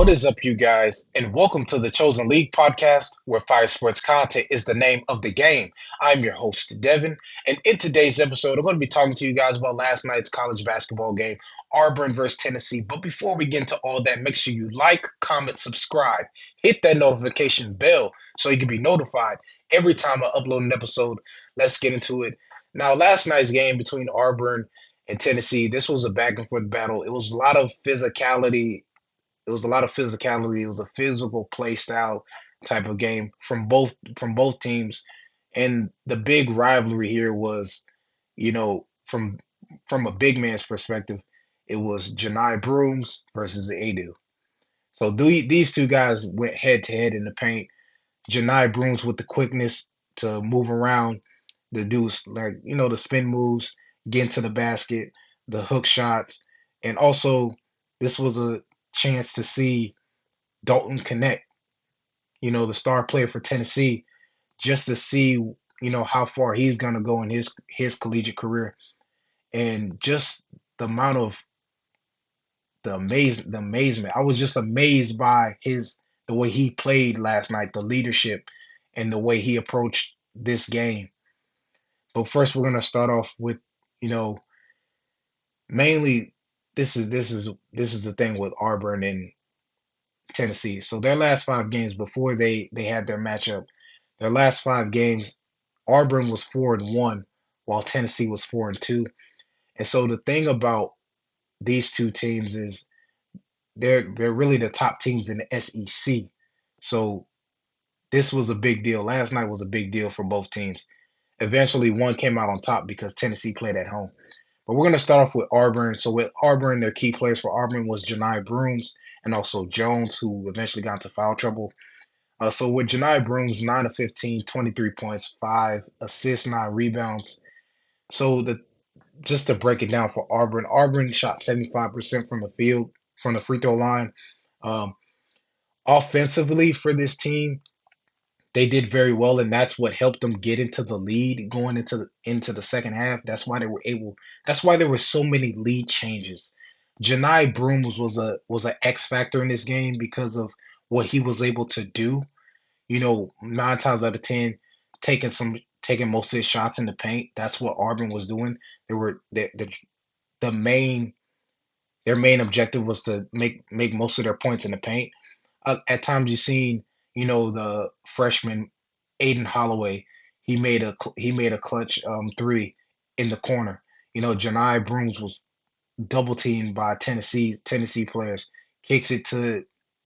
What is up, you guys, and welcome to the Chosen League podcast, where fire sports content is the name of the game. I'm your host, Devon, and in today's episode, I'm going to be talking to you guys about last night's college basketball game, Auburn versus Tennessee. But before we get into all that, make sure you like, comment, subscribe, hit that notification bell so you can be notified every time I upload an episode. Let's get into it. Now, last night's game between Auburn and Tennessee, this was a back and forth battle. It was a lot of physicality. It was a lot of physicality. It was a physical play style type of game from both teams. And the big rivalry here was, from a big man's perspective, it was Janai Brooms versus Adu. So these two guys went head to head in the paint. Janai Brooms with the quickness to move around, the dudes like the spin moves, get into the basket, the hook shots, and also this was a chance to see Dalton Knecht, the star player for Tennessee, just to see how far he's gonna go in his collegiate career, and just the amount of the amazement. I was just amazed by the way he played last night, the leadership, and the way he approached this game. But first, we're gonna start off with you know mainly this is the thing with Auburn and Tennessee. So their last five games before they had their matchup, their last five games, Auburn was 4-1, while Tennessee was 4-2. And so the thing about these two teams is they're really the top teams in the SEC. So this was a big deal. Last night was a big deal for both teams. Eventually, one came out on top because Tennessee played at home. But we're going to start off with Auburn. So with Auburn, their key players for Auburn was Janai Brooms and also Jones, who eventually got into foul trouble. So with Janai Brooms, 9 of 15, 23 points, 5 assists, 9 rebounds. So just to break it down for Auburn, Auburn shot 75% from the field, from the free throw line. Um, Offensively for this team, they did very well, and that's what helped them get into the lead going into the second half. That's why they were able. That's why there were so many lead changes. Janai Brooms was an X factor in this game because of what he was able to do. 9 times out of 10, taking most of his shots in the paint. That's what Auburn was doing. They were the main their main objective was to make most of their points in the paint. At times you've seen, the freshman Aiden Holloway. He made a clutch three in the corner. Janai Brooms was double teamed by Tennessee players. Kicks it to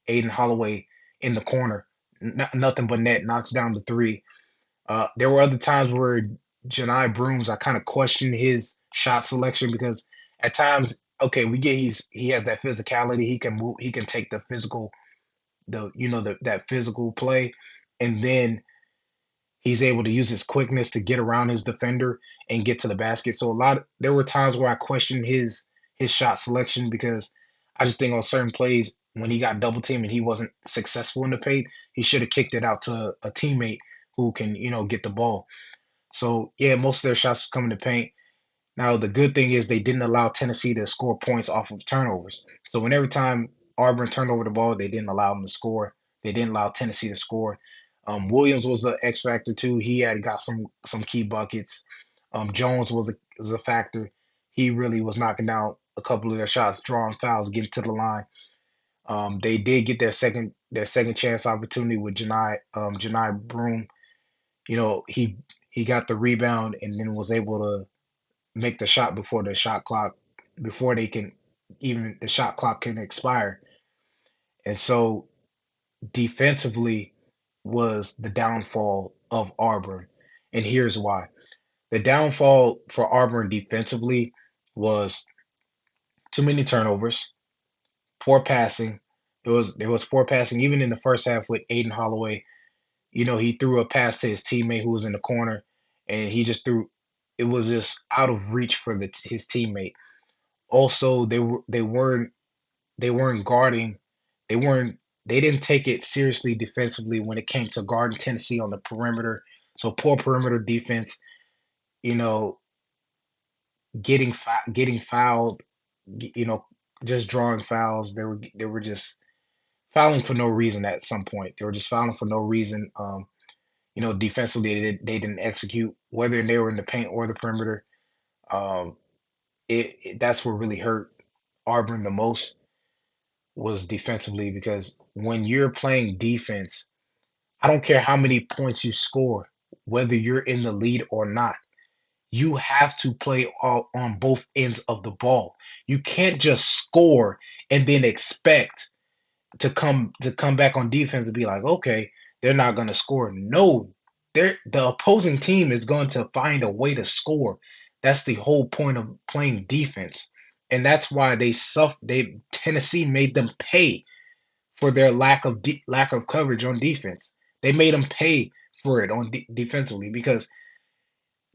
Aiden Holloway in the corner. Nothing but net. Knocks down the three. There were other times where Janai Brooms, I kind of questioned his shot selection because at times, okay, we get he has that physicality. He can move. He can take the physical, that physical play, and then he's able to use his quickness to get around his defender and get to the basket. So there were times where I questioned his shot selection because I just think on certain plays when he got double teamed and he wasn't successful in the paint, he should have kicked it out to a teammate who can get the ball. So yeah, most of their shots were coming to paint. Now the good thing is they didn't allow Tennessee to score points off of turnovers. So when every time Auburn turned over the ball, they didn't allow them to score. They didn't allow Tennessee to score. Williams was an X factor too. He had got some key buckets. Jones was a factor. He really was knocking down a couple of their shots, drawing fouls, getting to the line. They did get their second chance opportunity with Janai Broom. He got the rebound and then was able to make the shot before they can even the shot clock can expire. And so defensively was the downfall of Auburn. And here's why. The downfall for Auburn defensively was too many turnovers, poor passing. There was poor passing even in the first half with Aiden Holloway. He threw a pass to his teammate who was in the corner, and he just threw. It was just out of reach for his teammate. Also, they weren't guarding. They weren't. They didn't take it seriously defensively when it came to guarding Tennessee on the perimeter. So poor perimeter defense. You know, getting fouled. You know, just drawing fouls. They were just fouling for no reason at some point. They were just fouling for no reason. Defensively they didn't execute, whether they were in the paint or the perimeter. Um, that's what really hurt Auburn the most was defensively because when you're playing defense, I don't care how many points you score, whether you're in the lead or not. You have to play all on both ends of the ball. You can't just score and then expect to come back on defense and be like, okay, they're not going to score. No, the opposing team is going to find a way to score. That's the whole point of playing defense, and that's why they suffer. They Tennessee made them pay for their lack of coverage on defense. They made them pay for it on defensively because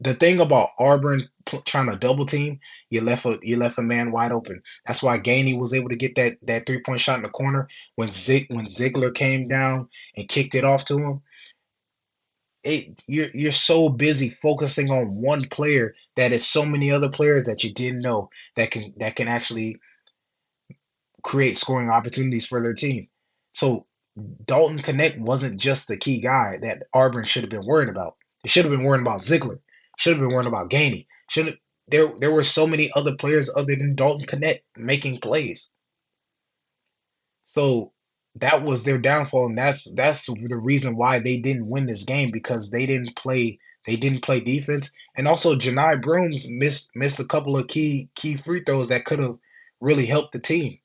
the thing about Auburn trying to double team, you left a man wide open. That's why Gainey was able to get that 3-point shot in the corner when Ziegler came down and kicked it off to him. You're so busy focusing on one player that it's so many other players that you didn't know that can actually create scoring opportunities for their team. So Dalton Knecht wasn't just the key guy that Auburn should have been worried about. They should have been worried about Ziegler. Should have been worried about Gainey. Should have, there were so many other players other than Dalton Knecht making plays. So that was their downfall, and that's the reason why they didn't win this game because they didn't play defense, and also Janai Brooms missed a couple of key free throws that could have really helped the team.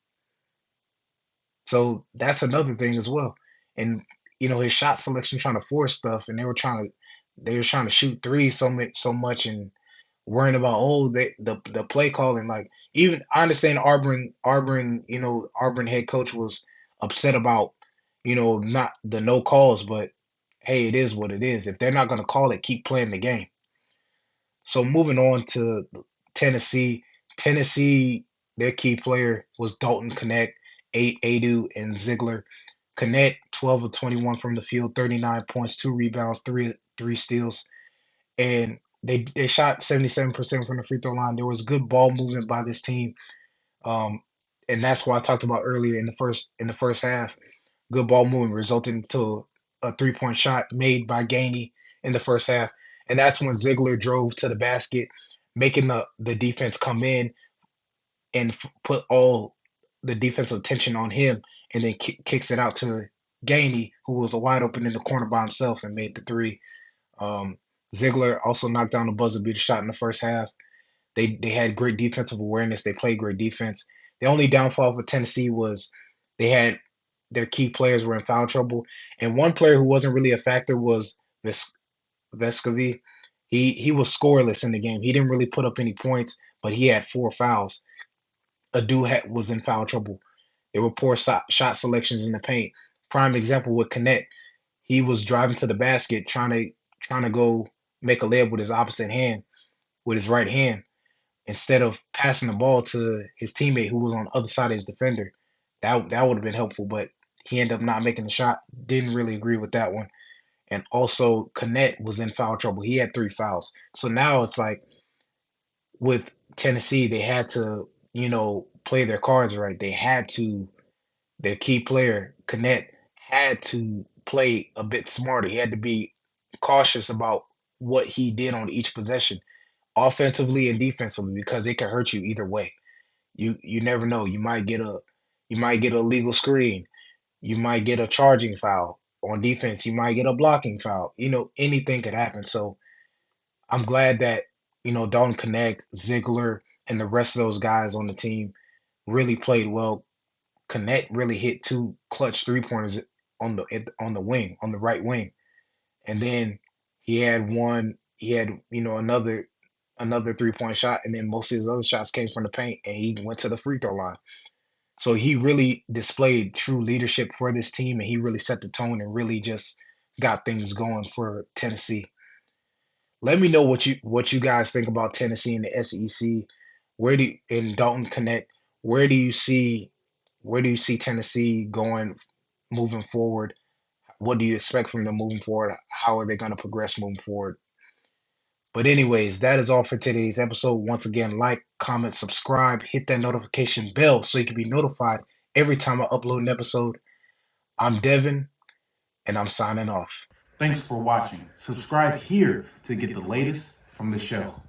So that's another thing as well. And his shot selection trying to force stuff, and they were trying to shoot threes so much and worrying about the play calling. Like even I understand Auburn head coach was upset about not the no calls, but hey, it is what it is. If they're not going to call it, keep playing the game. So moving on to Tennessee, Tennessee, their key player was Dalton Knecht, Adu, and Ziegler. Knecht, 12 of 21 from the field, 39 points, 2 rebounds, three steals, and they shot 77% from the free throw line. There was good ball movement by this team, um, and that's what I talked about earlier in the first half. Good ball movement resulted into a 3-point shot made by Gainey in the first half, and that's when Ziegler drove to the basket, making the defense come in and put all the defensive attention on him, and then kicks it out to Gainey, who was wide open in the corner by himself and made the three. Um, Ziegler also knocked down the buzzer beater shot in the first half. They had great defensive awareness. They played great defense. The only downfall for Tennessee was they had their key players were in foul trouble, and one player who wasn't really a factor was Vescovi. He was scoreless in the game. He didn't really put up any points, but he had 4 fouls. Was in foul trouble. There were poor shot selections in the paint. Prime example with Connect. He was driving to the basket, trying to go make a layup with his opposite hand, with his right hand, instead of passing the ball to his teammate who was on the other side of his defender. That would have been helpful, but he ended up not making the shot. Didn't really agree with that one. And also, Connect was in foul trouble. He had 3 fouls. So now it's like with Tennessee, they had to, play their cards right. Their key player, Connect, had to play a bit smarter. He had to be cautious about what he did on each possession, offensively and defensively, because it can hurt you either way. You never know. You might get a legal screen. You might get a charging foul. On defense, you might get a blocking foul. Anything could happen. So I'm glad that, Dalton Connect, Ziegler, and the rest of those guys on the team really played well. Connect really hit 2 clutch 3-pointers on the wing, on the right wing. And then he had another 3-point shot, and then most of his other shots came from the paint, and he went to the free throw line. So he really displayed true leadership for this team, and he really set the tone and really just got things going for Tennessee. Let me know what you guys think about Tennessee and the SEC. In Dalton Connect, where do you see where do you see Tennessee going moving forward? What do you expect from them moving forward? How are they going to progress moving forward? But anyways, that is all for today's episode. Once again, like, comment, subscribe, hit that notification bell so you can be notified every time I upload an episode. I'm Devin, and I'm signing off. Thanks for watching. Subscribe here to get the latest from the show.